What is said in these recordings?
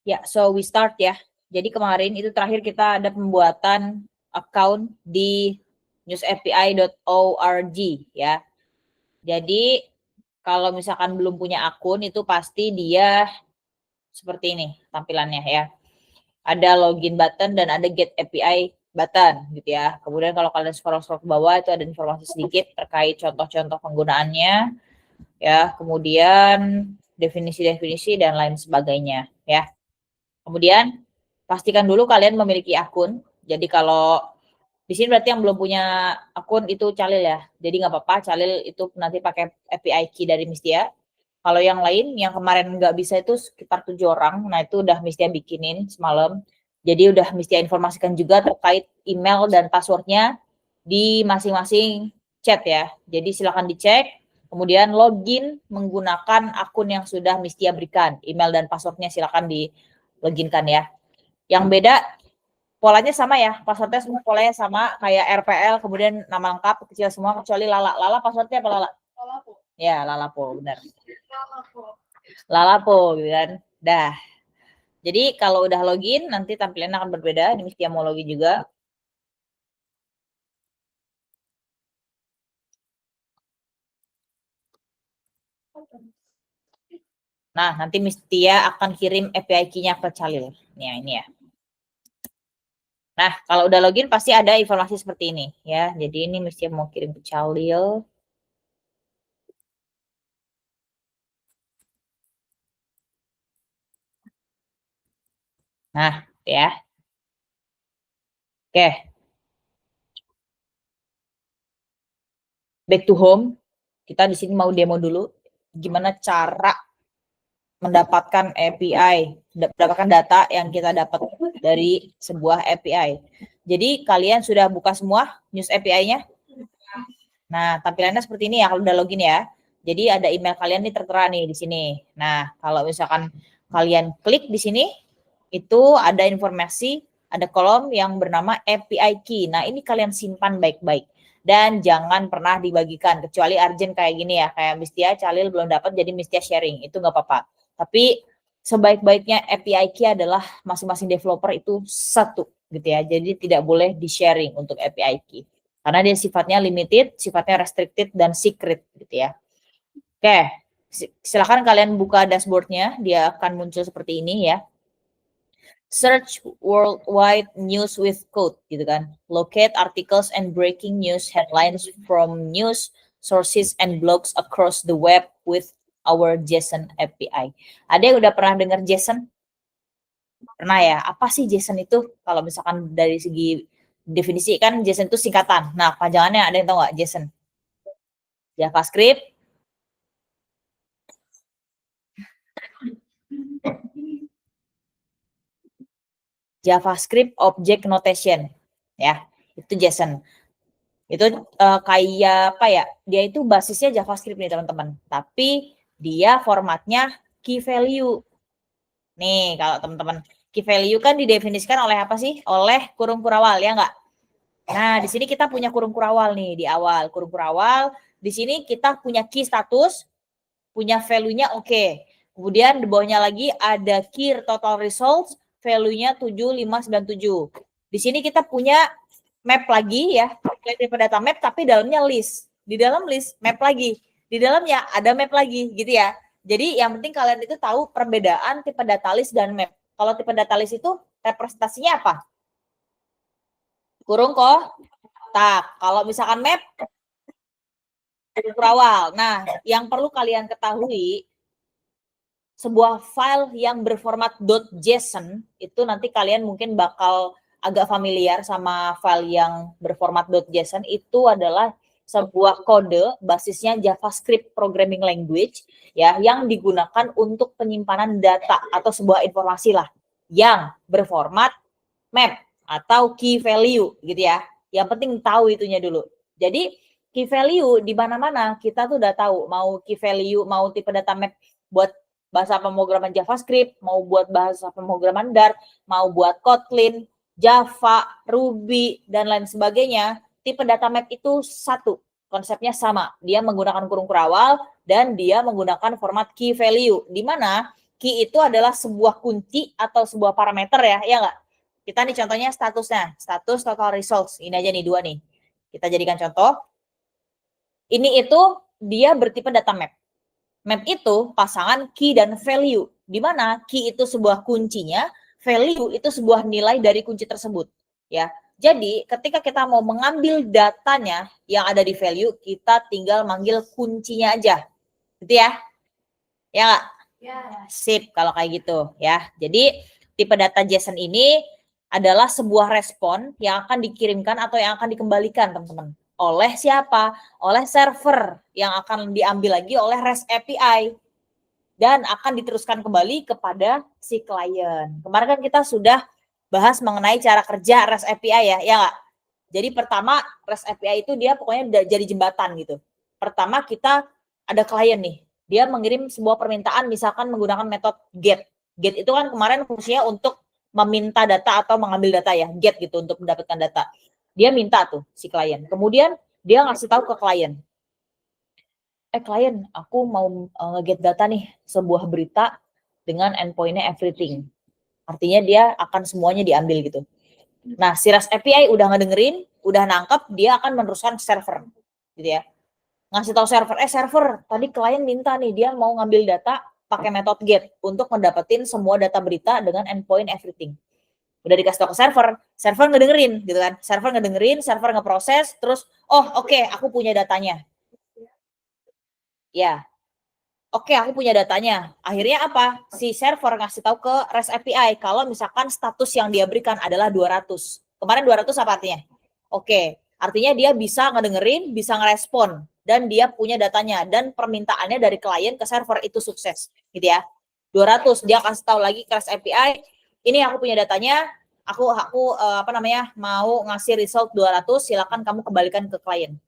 Ya, so we start ya. Jadi kemarin itu terakhir kita ada pembuatan account di newsapi.org ya. Jadi kalau misalkan belum punya akun itu pasti dia seperti ini tampilannya ya. Ada login button dan ada get API button gitu ya. Kemudian kalau kalian scroll ke bawah itu ada informasi sedikit terkait contoh-contoh penggunaannya ya. Kemudian definisi-definisi dan lain sebagainya ya. Kemudian pastikan dulu kalian memiliki akun. Jadi kalau di sini berarti yang belum punya akun itu Calil ya. Jadi nggak apa-apa, Calil itu nanti pakai API key dari Mistia. Kalau yang lain yang kemarin nggak bisa itu sekitar 7 orang, nah itu udah Mistia bikinin semalam. Jadi udah Mistia informasikan juga terkait email dan passwordnya di masing-masing chat ya. Jadi silakan dicek, kemudian login menggunakan akun yang sudah Mistia berikan. Email dan passwordnya silakan di loginkan ya. Yang beda polanya sama ya, passwordnya semua polanya sama kayak RPL, kemudian nama lengkap kecil semua kecuali Lala. Lala passwordnya apa Lala? Lalapo. Ya, Lalapo, benar. Lalapo, gitu kan. Dah. Jadi kalau udah login nanti tampilannya akan berbeda. Ini Mistia mau login juga. Nah, nanti Mistia akan kirim API key-nya ke Calil. Nih, ini ya. Nah, kalau udah login pasti ada informasi seperti ini ya. Jadi ini Mistia mau kirim ke Calil. Nah, ya. Oke. Back to home. Kita di sini mau demo dulu gimana cara mendapatkan API, mendapatkan data yang kita dapat dari sebuah API. Jadi kalian sudah buka semua news API-nya. Nah, tampilannya seperti ini ya kalau udah login ya. Jadi ada email kalian nih tertera nih di sini. Nah, kalau misalkan kalian klik di sini, itu ada informasi, ada kolom yang bernama API key. Nah, ini kalian simpan baik-baik. Dan jangan pernah dibagikan, kecuali urgent kayak gini ya. Kayak Mistia, Calil belum dapat, jadi Mistia sharing. Itu nggak apa-apa. Tapi sebaik-baiknya API key adalah masing-masing developer itu satu gitu ya. Jadi tidak boleh di-sharing untuk API key. Karena dia sifatnya limited, sifatnya restricted, dan secret gitu ya. Oke, silakan kalian buka dashboardnya, dia akan muncul seperti ini ya. Search worldwide news with code gitu kan. Locate articles and breaking news headlines from news sources and blogs across the web with our JSON API. Ada yang udah pernah dengar JSON? Pernah ya? Apa sih JSON itu? Kalau misalkan dari segi definisi kan JSON itu singkatan. Nah, panjangannya ada yang tahu nggak JSON? JavaScript, JavaScript Object Notation, ya, itu JSON. Itu kayak apa ya? Dia itu basisnya JavaScript nih teman-teman, tapi dia formatnya key value. Nih kalau teman-teman, key value kan didefinisikan oleh apa sih? Oleh kurung kurawal ya nggak? Nah di sini kita punya kurung kurawal nih di awal. Kurung kurawal di sini kita punya key status, punya value-nya oke. Kemudian di bawahnya lagi ada key total results, value-nya 7597. Di sini kita punya map lagi ya, tipe data map tapi dalamnya list. Di dalam list map lagi. Di dalamnya ada map lagi gitu ya. Jadi yang penting kalian itu tahu perbedaan tipe data list dan map. Kalau tipe data list itu representasinya apa? Kurung kotak. Kalau misalkan map berawal. Nah, yang perlu kalian ketahui sebuah file yang berformat .json itu nanti kalian mungkin bakal agak familiar sama file yang berformat .json itu adalah sebuah kode basisnya JavaScript programming language ya yang digunakan untuk penyimpanan data atau sebuah informasi lah yang berformat map atau key value gitu ya. Yang penting tahu itunya dulu. Jadi key value di mana-mana kita tuh udah tahu mau key value mau tipe data map buat bahasa pemrograman JavaScript, mau buat bahasa pemrograman Dart, mau buat Kotlin, Java, Ruby, dan lain sebagainya, tipe data map itu satu. Konsepnya sama. Dia menggunakan kurung kurawal dan dia menggunakan format key value. Di mana Key itu adalah sebuah kunci atau sebuah parameter ya nggak? Kita nih contohnya statusnya, status total results. Ini aja nih 2 nih. Kita jadikan contoh. Ini itu dia bertipe data map. Map itu pasangan key dan value, di mana key itu sebuah kuncinya, value itu sebuah nilai dari kunci tersebut. Ya, jadi ketika kita mau mengambil datanya yang ada di value, kita tinggal manggil kuncinya aja, gitu ya? Ya nggak? Ya. Sip kalau kayak gitu ya. Jadi tipe data JSON ini adalah sebuah respon yang akan dikirimkan atau yang akan dikembalikan teman-teman. Oleh siapa? Oleh server yang akan diambil lagi oleh REST API dan akan diteruskan kembali kepada si klien. Kemarin kan kita sudah bahas mengenai cara kerja REST API ya nggak? Jadi pertama REST API itu dia pokoknya jadi jembatan gitu. Pertama kita ada klien nih, dia mengirim sebuah permintaan misalkan menggunakan metode GET. GET itu kan kemarin fungsinya untuk meminta data atau mengambil data ya, GET gitu untuk mendapatkan data. Dia minta tuh si klien. Kemudian dia ngasih tahu ke klien, klien, aku mau nge-get data nih, sebuah berita dengan endpoint-nya everything. Artinya dia akan semuanya diambil gitu. Nah, si REST API udah ngedengerin, udah nangkep, dia akan meneruskan server, gitu ya. Ngasih tahu server, server, tadi klien minta nih, dia mau ngambil data pakai metode GET untuk mendapatkan semua data berita dengan endpoint everything. Udah dikasih tahu ke server ngedengerin, gitu kan. Server ngeproses, terus, oke, aku punya datanya. Ya, oke, aku punya datanya. Akhirnya apa? Si server ngasih tahu ke REST API kalau misalkan status yang dia berikan adalah 200. Kemarin 200 apa artinya? Oke, artinya dia bisa ngedengerin, bisa ngerespon, dan dia punya datanya, dan permintaannya dari klien ke server itu sukses, gitu ya. 200, dia kasih tahu lagi ke REST API, ini aku punya datanya, aku mau ngasih result 200, silakan kamu kembalikan ke klien.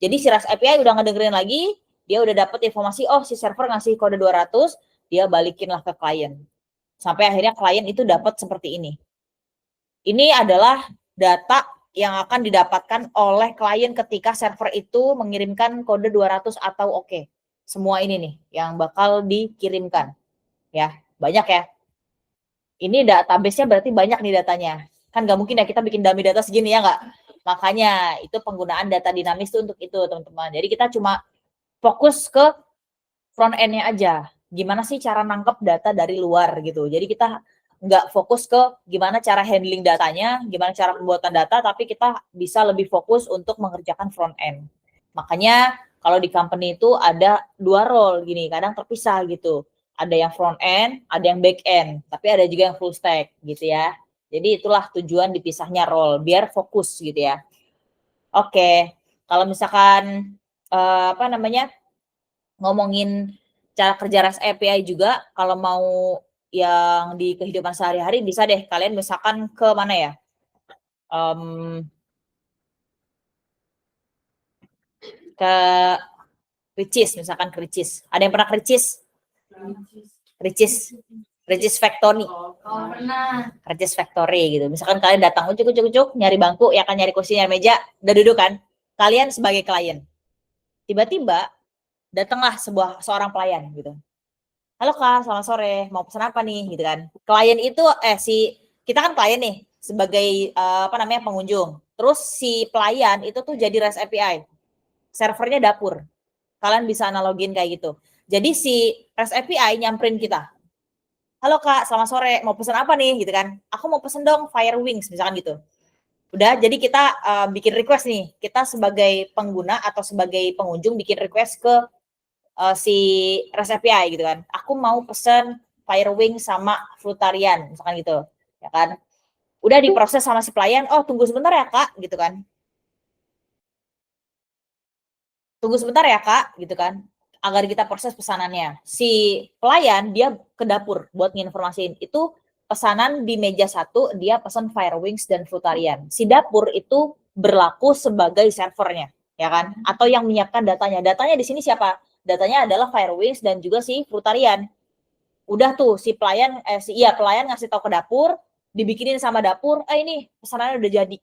Jadi si REST API udah ngedengerin lagi, dia udah dapat informasi, si server ngasih kode 200, dia balikin lah ke klien. Sampai akhirnya klien itu dapat seperti ini. Ini adalah data yang akan didapatkan oleh klien ketika server itu mengirimkan kode 200 atau oke. Semua ini nih yang bakal dikirimkan. Ya, banyak ya. Ini database-nya berarti banyak nih datanya. Kan nggak mungkin ya kita bikin dummy data segini ya nggak? Makanya itu penggunaan data dinamis itu untuk itu teman-teman. Jadi kita cuma fokus ke front end-nya aja. Gimana sih cara nangkep data dari luar gitu. Jadi kita nggak fokus ke gimana cara handling datanya, gimana cara pembuatan data, tapi kita bisa lebih fokus untuk mengerjakan front end. Makanya kalau di company itu ada 2 role gini, kadang terpisah gitu. Ada yang front end, ada yang back end, tapi ada juga yang full stack gitu ya. Jadi itulah tujuan dipisahnya role, biar fokus gitu ya. Oke, kalau misalkan ngomongin cara kerja REST API juga, kalau mau yang di kehidupan sehari-hari bisa deh kalian misalkan ke mana ya? Ke Ricis, misalkan ke Ricis. Ada yang pernah ke Ricis? Ricis Factory. Pernah. Ricis Factory gitu. Misalkan kalian datang ucuk, nyari bangku, ya kan nyari kursi, nyari meja, udah duduk kan? Kalian sebagai klien. Tiba-tiba datanglah seorang pelayan gitu. Halo Kak, selamat sore. Mau pesan apa nih gitu kan. Klien itu kita kan klien nih sebagai pengunjung. Terus si pelayan itu tuh jadi REST API. Servernya dapur. Kalian bisa analogin kayak gitu. Jadi si REST API nyamperin kita. Halo Kak, selamat sore. Mau pesan apa nih gitu kan. Aku mau pesen dong Fire Wings misalkan gitu. Udah, jadi kita bikin request nih. Kita sebagai pengguna atau sebagai pengunjung bikin request ke si REST API gitu kan. Aku mau pesen Fire Wings sama Frutarian misalkan gitu. Ya kan. Udah diproses sama si pelayan. Tunggu sebentar ya Kak gitu kan. Tunggu sebentar ya Kak gitu kan. Agar kita proses pesanannya. Si pelayan dia ke dapur buat nginformasiin. Itu pesanan di meja 1 dia pesan Fire Wings dan Frutarian. Si dapur itu berlaku sebagai servernya, ya kan? Atau yang menyiapkan datanya. Datanya di sini siapa? Datanya adalah Fire Wings dan juga si Frutarian. Udah tuh si pelayan pelayan ngasih tahu ke dapur, dibikinin sama dapur, ini pesanannya udah jadi.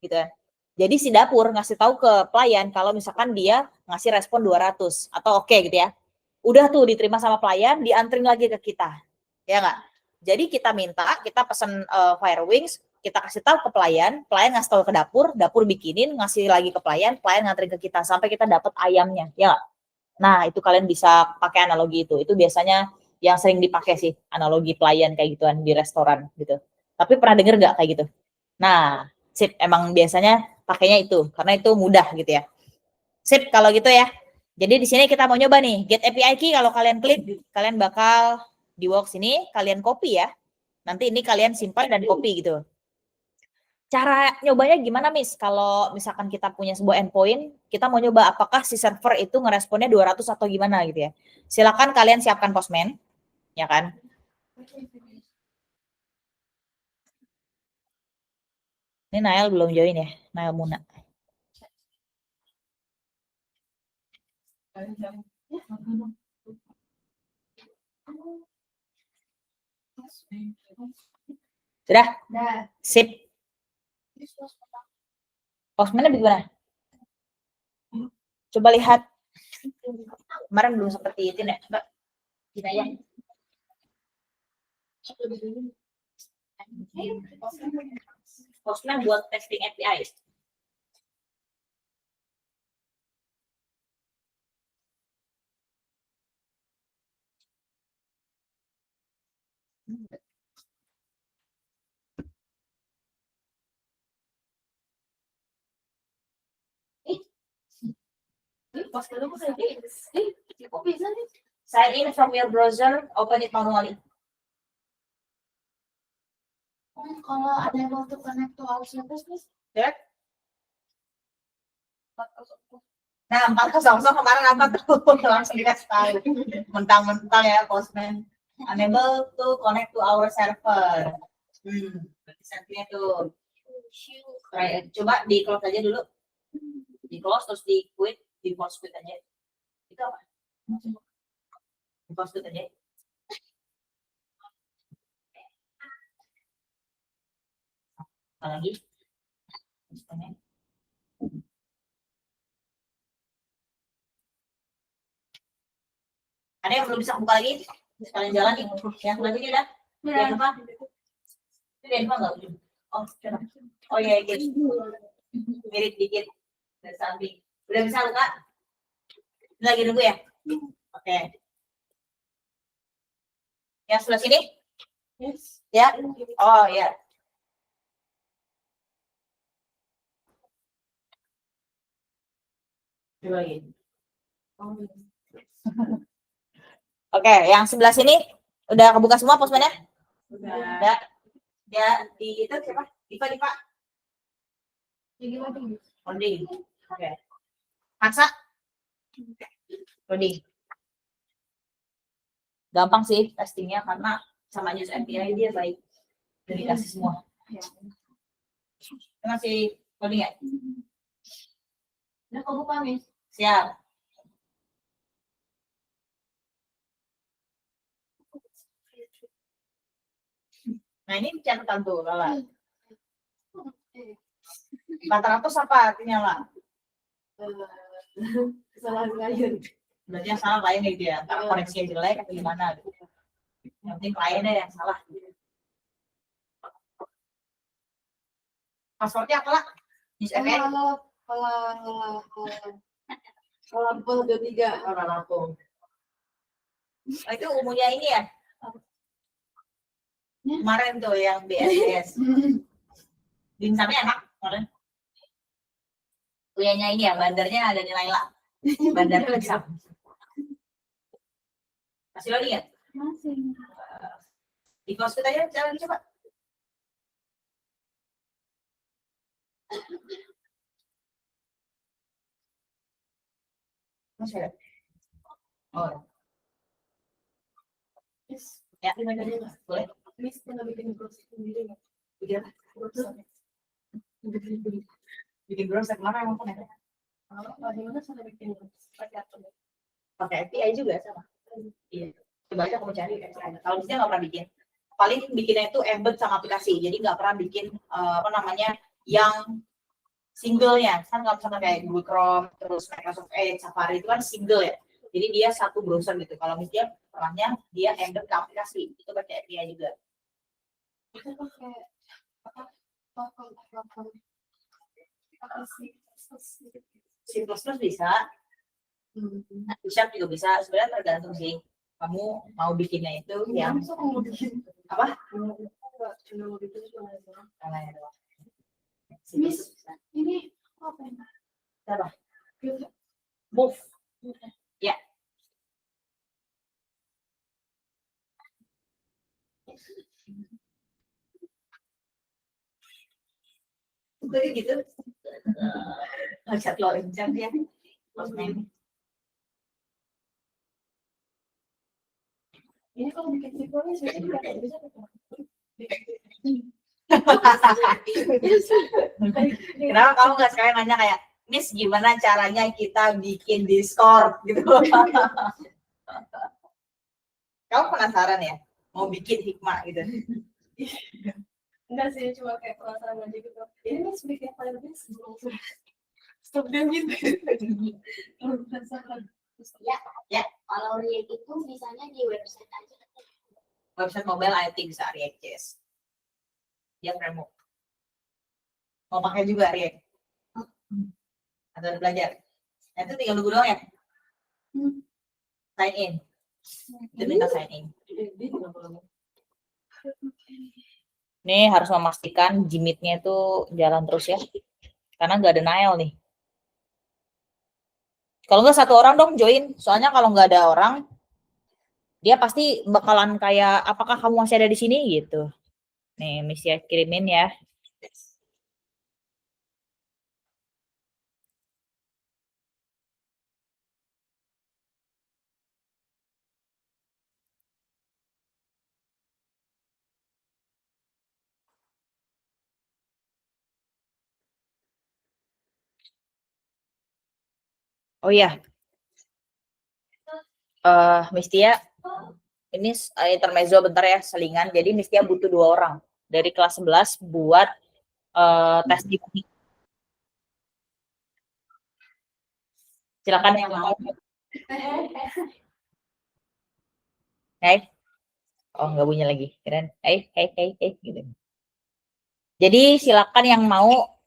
Gitu kan. Jadi si dapur ngasih tahu ke pelayan kalau misalkan dia ngasih respon 200 atau oke gitu ya. Udah tuh diterima sama pelayan, diantrin lagi ke kita. ya nggak? Jadi kita minta, kita pesan Firewings, kita kasih tahu ke pelayan ngasih tahu ke dapur bikinin, ngasih lagi ke pelayan nganterin ke kita sampai kita dapat ayamnya, ya nggak? Nah, itu kalian bisa pakai analogi itu. Itu biasanya yang sering dipakai sih, analogi pelayan kayak gituan di restoran gitu. Tapi pernah denger nggak kayak gitu? Nah, sip, emang biasanya pakainya itu, karena itu mudah gitu ya. Sip, kalau gitu ya. Jadi di sini kita mau nyoba nih, get API key kalau kalian klik, kalian bakal di work sini, kalian copy ya. Nanti ini kalian simpan dan copy gitu. Cara nyobanya gimana, Miss? Kalau misalkan kita punya sebuah endpoint, kita mau nyoba apakah si server itu ngeresponnya 200 atau gimana gitu ya. Silakan kalian siapkan Postman, ya kan? Ini Nael belum join ya, Nael Muna. Sudah? Sip. Postman-nya bagaimana? Coba lihat. Kemarin belum seperti itu ya. Coba kita ya. Postman buat testing API. Sign in from your browser, open it manually. Kalau ada yang mau to connect to our service, please. Nah, 400 kemarin apa tuh? Langsung dikasih tahu. Mentang-mentang ya, Postman. Unable to connect to our server. Setnya tuh. Coba di close aja dulu. Di close terus di quit, di force quit aja. Itu apa? Di force quit aja. Apa lagi? Ada yang belum bisa buka lagi? Sekalian jalan nih. Yang selanjutnya udah? Yang apa? Itu yang apa nggak? Oh, coba. Oh iya, gitu. Mirip dikit dari samping. Udah bisa buka? Ini lagi nunggu ya? Oke. Yang sebelah sini? Yes. Ya? Oh ya. Coba lagi. Oke, yang sebelah sini udah kebuka semua Postman-nya? Udah. Ya, di itu siapa? Diva. Loading. Oke. Maksa? Loading. Gampang sih testingnya karena sama use API dia baik. Udah dikasih semua. Masih loading ya? Udah kebuka, Miss. Siap. Nah ini catatan tuh, Lala. 400 apa artinya, Lala? Kesalahan klien. Berarti yang salah kliennya gitu ya, karena koneksinya jelek atau gimana gitu. Yang penting kliennya yang salah. Passwordnya apa lah? Lampung 23. Orang Lampung. Oh, itu umumnya ini ya? Kemarin tuh yang BSDS. Dimsumnya enak kemarin. Punyanya ini ya, bandarnya ada nilai lah. Bandarnya lagi sama. Masih loading ya? Masih. Di close aja, jalan coba. Masih ada? Oh. Yes. Ya, boleh. Miss, kita bikin grup sendiri nggak? Bikin apa? Bikin browser kemana emang kan ya? Bagaimana cara bikin grup? Pakai apa? Pakai API juga sama. Iya. Coba aja kamu cari API. Kalau misalnya nggak pernah bikin, paling bikinnya itu embed sama aplikasi. Jadi nggak pernah bikin apa namanya yang singlenya. Kan nggak misalkan kayak Google Chrome, terus Microsoft Edge, Safari itu kan single ya. Jadi dia satu browser gitu. Kalau misalnya pernahnya dia embed ke aplikasi, itu pakai API juga. Kita pakai apa? Platform. C++ bisa, C# juga bisa. Sebenarnya tergantung sih. Kamu mau bikinnya itu yang apa? Miss, ini apa ini? Apa? Move. Ya. Jadi gitu. Lihat lonceng ya. Ini kalau bikin sipolnya saya juga nggak bisa. Kenapa kamu nggak sekalian nanya kayak, Miss gimana caranya kita bikin Discord gitu? Kamu penasaran ya? Mau bikin hikmah gitu? Enggak sih, cuma kayak penasaran aja gitu. Ini Miss bikin Firebase belum? Stop them gitu. Ya, kalau React itu misalnya di website aja. Website mobile IT bisa React.js. Dia framework. Mau pakai juga React? Atau udah belajar? Nah, itu tinggal nunggu doang ya? Sign in. Itu minta sign in. Nih harus memastikan Gmeet-nya itu jalan terus ya. Karena nggak ada Nael nih. Kalau nggak satu orang dong join. Soalnya kalau nggak ada orang, dia pasti bakalan kayak, apakah kamu masih ada di sini gitu. Nih, misi kirimin ya. Oh iya. Mistia, ini intermezzo bentar ya, selingan. Jadi Mistia butuh 2 orang dari kelas 11 buat tes divisi. Silakan yang mau. Hai. Oh, nggak bunyi lagi. Keren. Hey, gitu. Jadi silakan yang mau.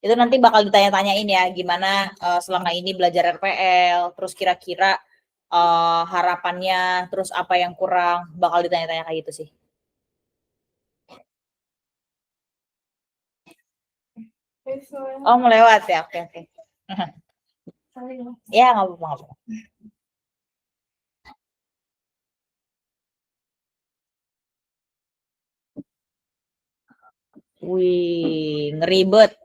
Itu nanti bakal ditanya-tanyain ya, gimana selama ini belajar RPL, terus kira-kira harapannya, terus apa yang kurang, bakal ditanya-tanya kayak gitu sih. Oh, mau lewat ya, oke. Ya, nggak apa-apa. Wih, ngeribet.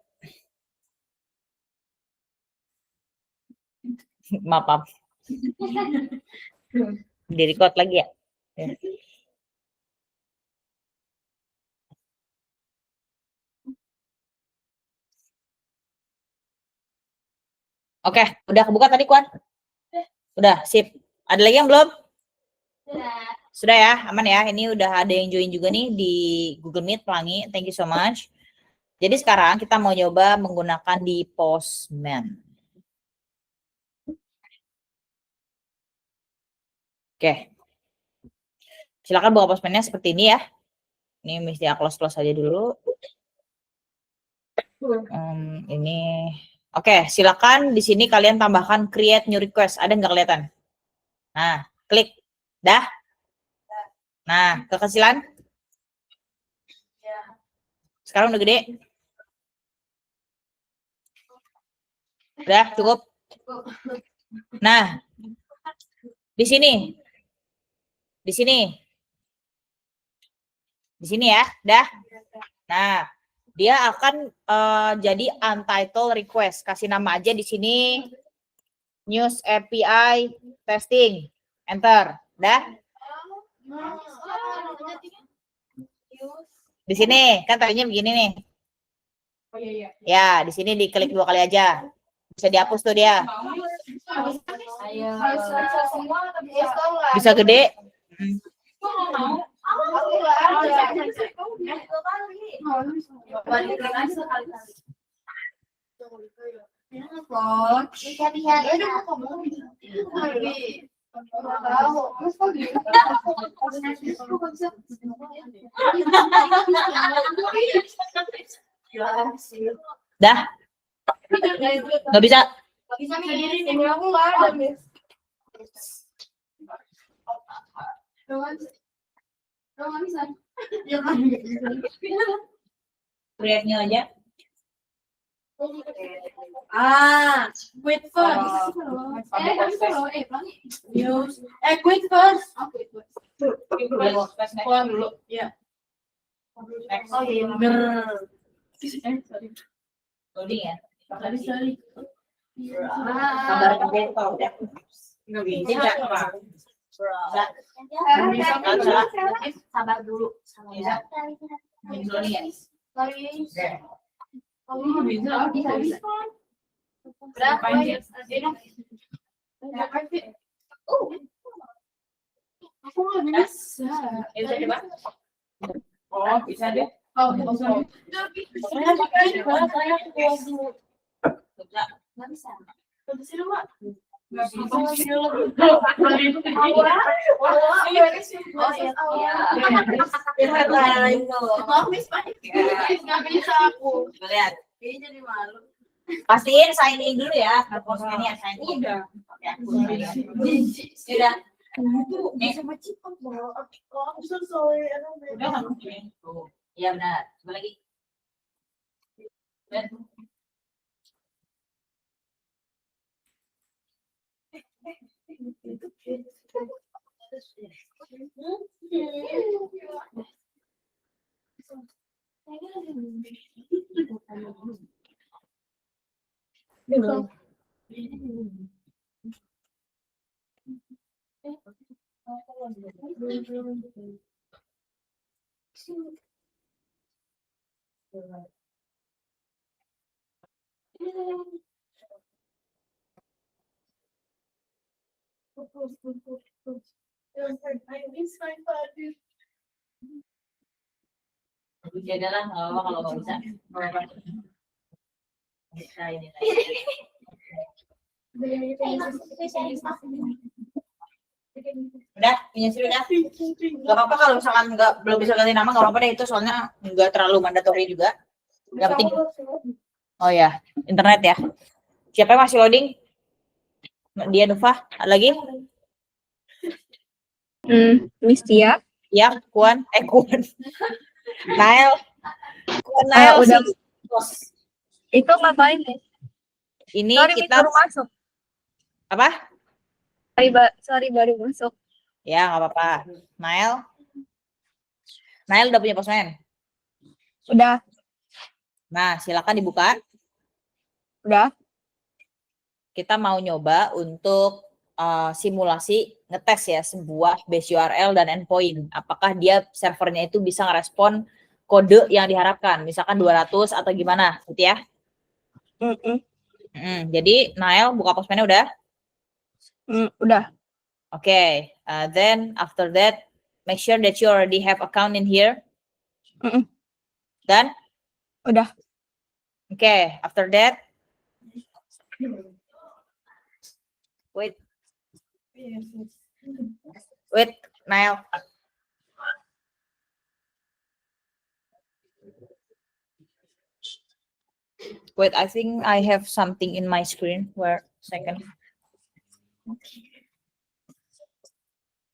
Maaf. Di record lagi ya? Oke, udah kebuka tadi, Kuan? Udah, sip. Ada lagi yang belum? Sudah ya, aman ya. Ini udah ada yang join juga nih di Google Meet, Pelangi. Thank you so much. Jadi sekarang kita mau nyoba menggunakan di Postman. Oke. Silakan buka Postman-nya seperti ini ya. Ini mesti close aja dulu. Ini. Oke, silakan di sini kalian tambahkan create new request. Ada nggak kelihatan? Nah, klik. Dah? Nah, kekecilan? Sekarang udah gede? Udah, cukup? Nah, di sini. Di sini. Di sini ya, dah? Nah, dia akan jadi untitled request. Kasih nama aja di sini. News API testing. Enter. Dah? Di sini, kan tadinya begini nih. Oh iya. Ya, di sini diklik 2 kali aja. Bisa dihapus tuh dia. Bisa gede. vlog. Bisa-bisa. Ya udah aku mau lagi. Nggak tahu. Terus kok gitu? Dah, nggak bisa. Bisa sendiri nih, aku nggak ada, Miss. Nggak bisa. Ya kan? Create-nya aja. Quit first. News. Quit first. Pulang dulu. Ya. Next. Oh iya. Sorry. Loading ya. Sorry. Sabar aja kalau udah. Nggak Bisa. Sabar dulu. Bisa. Loading ya. Sorry. Oke. Bisa. Berapa ya? Aku nggak bisa. Bisa coba. Oh, bisa deh. Oh, sorry. Nggak bisa. Nggak bisa aku. Lihat. Jadi malu. Pastiin sign in dulu ya. Posnya ya sign in. Udah. Ya, sudah. Nih. Udah kan? Iya benar. Coba lagi. Jadi lah kalau nggak bisa. Bisa ini. Udah, punya sih udah. Gak apa-apa kalau misalkan belum bisa ganti nama, gak apa-apa deh itu soalnya nggak terlalu mandatory juga. Yang penting. Oh ya, internet ya. Siapa yang masih loading? Dia Nufa, ada lagi? Miss Tia. Ya, Kuan. Nael. Kuan Nael Udah. sih. Bos. Itu ngapain nih? Ini Sorry, kita baru masuk. apa? Sorry, baru masuk. Ya, nggak apa-apa. Nael udah punya postman. Udah. Nah, silakan dibuka. Udah. Kita mau nyoba untuk simulasi ngetes ya sebuah base URL dan endpoint. Apakah dia servernya itu bisa ngerespon kode yang diharapkan, misalkan 200 atau gimana, gitu ya. Jadi Nael buka postmannya udah? Udah. Okay, then after that, make sure that you already have account in here. Dan? Udah. Okay, after that, wait, Nael. Wait, I think I have something in my screen. Where second?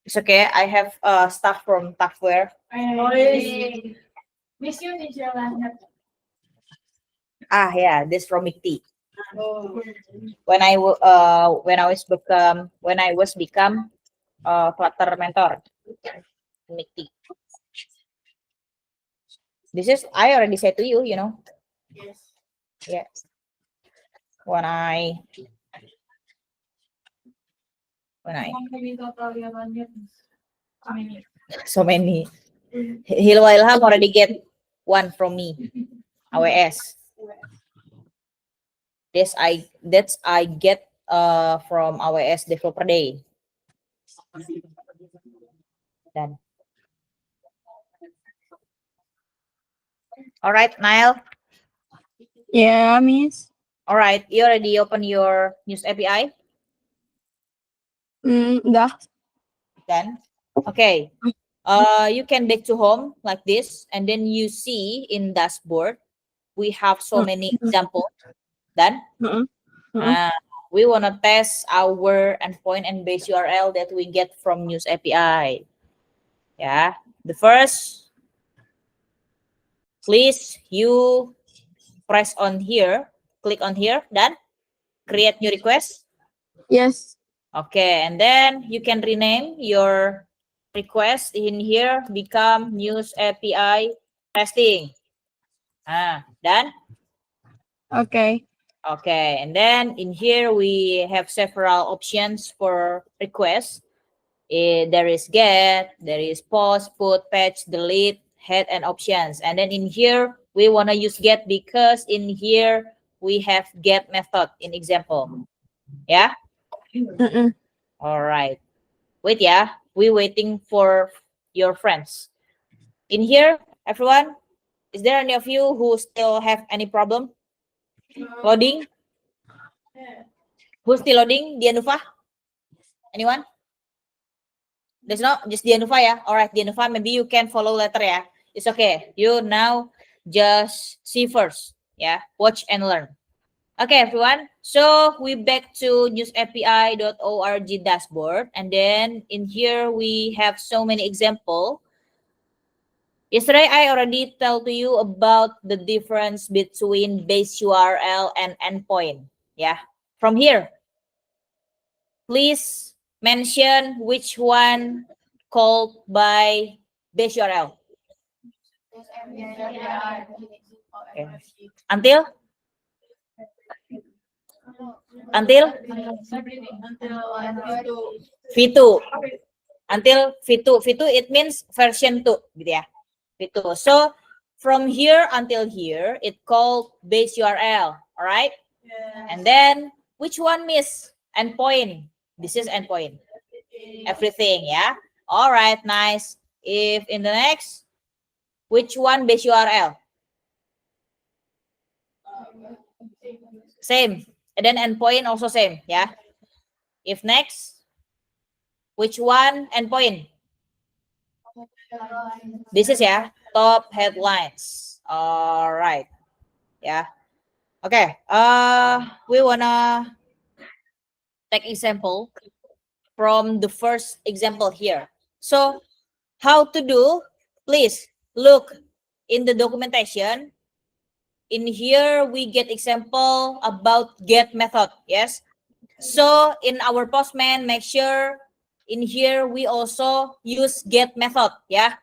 It's okay. I have stuff from Tafware. Miss you di jalan. Yeah, this from MICT. Oh. When I was become Flutter mentor MICT. This is I already said to you, you know. Yes. Yeah. When I so many. Hilwa Ilham already get one from me. AWS. That's I get from AWS Developer Day. Done. All right, Nael. Yeah, Miss. All right, you already open your News API? Udah. Then, okay. You can back to home like this, and then you see in dashboard, we have so many examples. Then, we want to test our endpoint and base URL that we get from News API. Yeah, the first, please you press on here, click on here, then create new request. Yes. Okay, and then you can rename your request in here, become News API testing. Done? Okay. Okay, and then in here we have several options for requests. There is get, there is post, put, patch, delete, head, and options. And then in here, we want to use get because in here we have get method in example. Yeah? All right. Wait, yeah. We waiting for your friends. In here, everyone, is there any of you who still have any problem? Loading? Who's still loading? Dianufa? Anyone? There's not just Dianufa, yeah? All right, Dianufa, maybe you can follow later, yeah? It's okay. You now just see first, yeah? Watch and learn. Okay, everyone. So we back to newsapi.org dashboard. And then in here, we have so many examples. Yesterday, I already tell to you about the difference between base URL and endpoint. Yeah, from here, please mention which one called by base URL. Okay. Until V2. Until V2. V2 it means version 2 gitu ya. V2. So from here until here it called base URL. Alright? And then which one miss? Endpoint. This is endpoint. Everything, yeah. Alright, nice. If in the next, which one base URL? Same. And then endpoint also same, yeah. If next, which one endpoint? This is ya, top headlines. All right, yeah. Okay. We wanna take example from the first example here. So, how to do? Please look in the documentation. In here, we get example about get method. Yes. So in our Postman, make sure in here we also use get method. Yeah.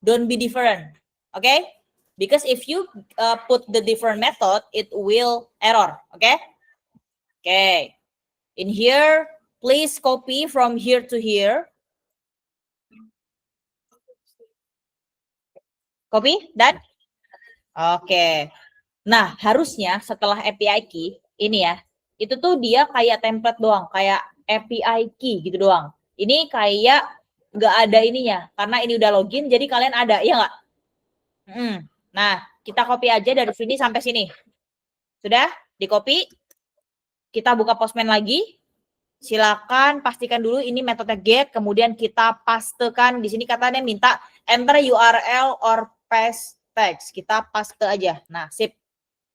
Don't be different. Okay. Because if you put the different method, it will error. Okay. Okay. In here, please copy from here to here. Copy that? Oke. Nah, harusnya setelah API key ini ya, itu tuh dia kayak template doang, kayak API key gitu doang. Ini kayak nggak ada ininya, karena ini udah login, jadi kalian ada, iya nggak? Nah, kita copy aja dari sini sampai sini. Sudah? Di copy. Kita buka Postman lagi. Silakan pastikan dulu ini metode get, kemudian kita pastekan di sini katanya minta enter URL or paste text. Kita paste aja. Nah, sip.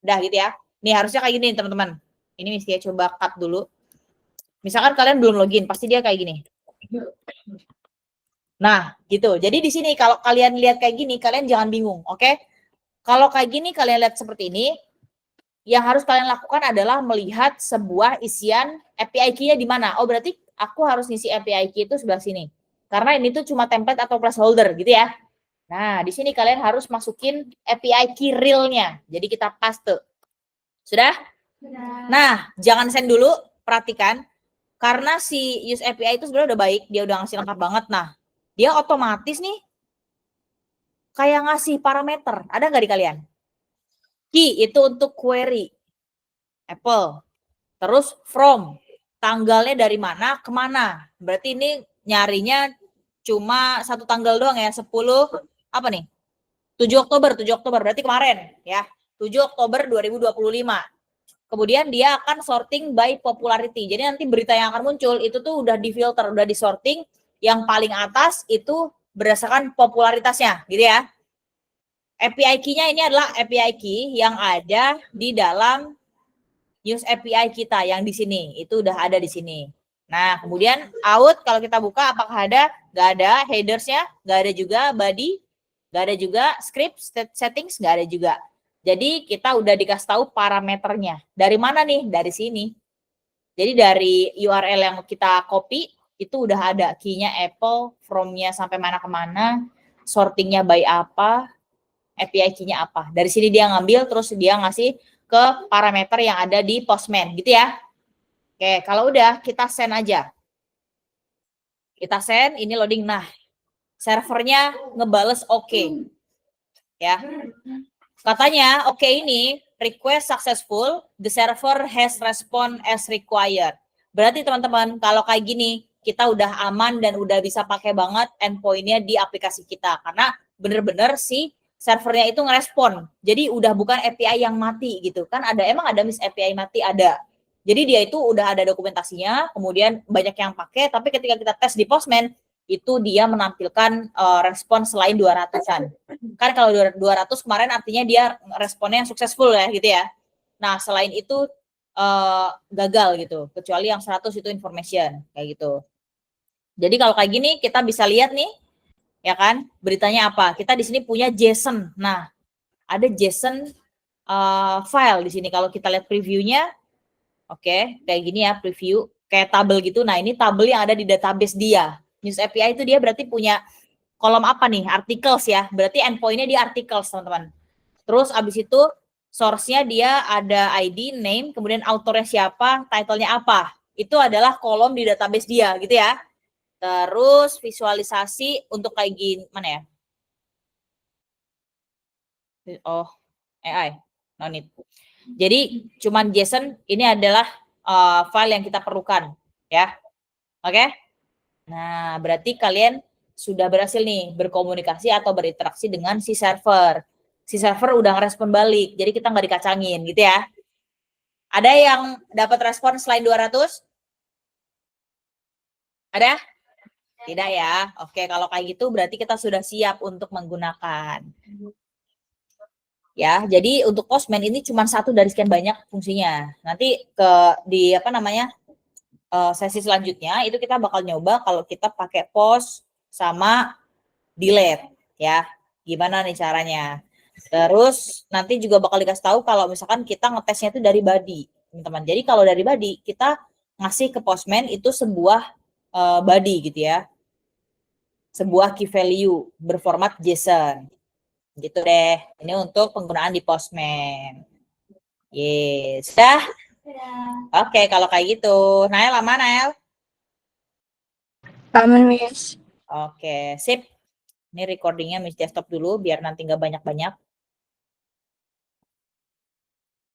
Udah gitu ya. Nih harusnya kayak gini teman-teman. Ini mesti ya coba cut dulu. Misalkan kalian belum login, pasti dia kayak gini. Nah, gitu. Jadi di sini kalau kalian lihat kayak gini, kalian jangan bingung, oke? Kalau kayak gini kalian lihat seperti ini, yang harus kalian lakukan adalah melihat sebuah isian API key-nya di mana. Oh, berarti aku harus ngisi API key itu sebelah sini. Karena ini tuh cuma template atau placeholder gitu ya. Nah, di sini kalian harus masukin API key real-nya. Jadi kita paste. Sudah? Sudah. Nah, jangan send dulu, perhatikan. Karena si use API itu sebenarnya udah baik, dia udah ngasih lengkap banget. Nah, dia otomatis nih kayak ngasih parameter. Ada nggak di kalian? Key itu untuk query. Apple. Terus from. Tanggalnya dari mana ke mana. Berarti ini nyarinya cuma satu tanggal doang ya. 10 apa nih? 7 Oktober. Berarti kemarin ya. 7 Oktober 2025. kemudian dia akan sorting by popularity. Jadi nanti berita yang akan muncul itu tuh udah difilter, udah disorting, yang paling atas itu berdasarkan popularitasnya, gitu ya. API key-nya ini adalah API key yang ada di dalam News API kita yang di sini, itu udah ada di sini. Nah, kemudian out kalau kita buka apakah ada? Nggak ada. Headers-nya nggak ada juga. Body nggak ada juga. Script settings nggak ada juga. Jadi kita udah dikasih tahu parameternya. Dari mana nih? Dari sini. Jadi dari URL yang kita copy itu udah ada key-nya Apple, from-nya sampai mana ke mana, sorting-nya by apa, API key-nya apa. Dari sini dia ngambil terus dia ngasih ke parameter yang ada di Postman gitu ya. Oke, kalau udah kita send aja. Kita send, ini loading. Nah, servernya ngebales oke. Ya. Katanya oke ini request successful, the server has respond as required. Berarti teman-teman kalau kayak gini kita udah aman dan udah bisa pakai banget endpoint-nya di aplikasi kita karena bener-bener si servernya itu ngerespon. Jadi udah bukan API yang mati gitu kan, emang ada miss API mati ada. Jadi dia itu udah ada dokumentasinya, kemudian banyak yang pakai, tapi ketika kita tes di Postman itu dia menampilkan respon selain 200-an. Kan kalau 200 kemarin artinya dia responnya successful ya gitu ya. Nah, selain itu gagal gitu, kecuali yang 100 itu information kayak gitu. Jadi kalau kayak gini kita bisa lihat nih ya kan, beritanya apa? Kita di sini punya JSON. Nah, ada JSON file di sini. Kalau kita lihat previewnya, oke, kayak gini ya preview, kayak tabel gitu. Nah, ini tabel yang ada di database dia. News API itu dia berarti punya kolom apa nih? Articles ya. Berarti endpoint-nya di articles, teman-teman. Terus abis itu source-nya dia ada ID, name, kemudian author-nya siapa, title-nya apa. Itu adalah kolom di database dia gitu ya. Terus visualisasi untuk kayak gini, mana ya? Oh, AI, no need. Jadi cuman JSON ini adalah file yang kita perlukan ya. Oke? Nah, berarti kalian sudah berhasil nih berkomunikasi atau berinteraksi dengan si server. Si server udah ngerespon balik, jadi kita nggak dikacangin gitu ya. Ada yang dapat respon selain 200? Ada? Tidak ya. Oke, kalau kayak gitu berarti kita sudah siap untuk menggunakan. Ya, jadi untuk Postman ini cuma satu dari sekian banyak fungsinya. Nanti di apa namanya sesi selanjutnya itu kita bakal nyoba kalau kita pakai post sama delete ya. Gimana nih caranya? Terus nanti juga bakal dikasih tahu kalau misalkan kita ngetesnya itu dari body, teman-teman. Jadi kalau dari body kita ngasih ke Postman itu sebuah body gitu ya. Sebuah key value berformat JSON. Gitu deh. Ini untuk penggunaan di Postman. Yes. Sudah? Oke, kalau kayak gitu. Nael, aman Nael? Aman, Miss. Oke, sip. Ini recordingnya Miss Desktop dulu biar nanti nggak banyak-banyak.